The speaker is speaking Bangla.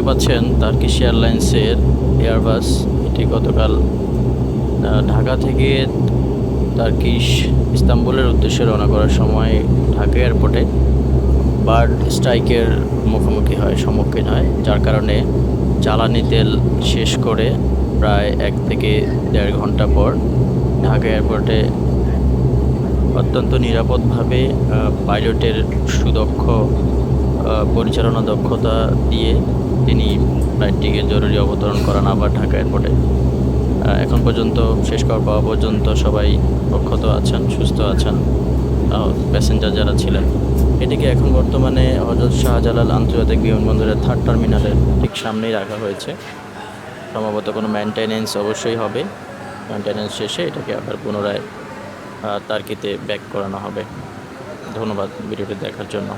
দেখতে পাচ্ছেন টার্কিশ এয়ারলাইন্সের এয়ারবাস। এটি গতকাল ঢাকা থেকে টার্কিশ ইস্তাম্বুলের উদ্দেশ্যে রওনা করার সময় ঢাকা এয়ারপোর্টে বার্ড স্ট্রাইকের সম্মুখীন হয়, যার কারণে জ্বালানি তেল শেষ করে প্রায় 1 থেকে 1.5 ঘন্টা পর ঢাকা এয়ারপোর্টে অত্যন্ত নিরাপদভাবে পাইলটের সুদক্ষ পরিচালনা দক্ষতা দিয়ে তিনি ফ্লাইটটিকে জরুরি অবতরণ করান আবার ঢাকা এয়ারপোর্টে। এখন পর্যন্ত শেষ খবর পাওয়া পর্যন্ত সবাই অক্ষত আছেন, সুস্থ আছেন প্যাসেঞ্জার যারা ছিলেন। এটিকে এখন বর্তমানে হযরত শাহজালাল আন্তর্জাতিক বিমানবন্দরের 3rd টার্মিনালের ঠিক সামনেই রাখা হয়েছে। সম্ভবত কোনো মেইনটেনেন্স অবশ্যই হবে। মেইনটেনেন্স শেষে এটাকে আবার পুনরায় টার্কিতে ব্যাক করানো হবে। ধন্যবাদ ভিডিওটি দেখার জন্য।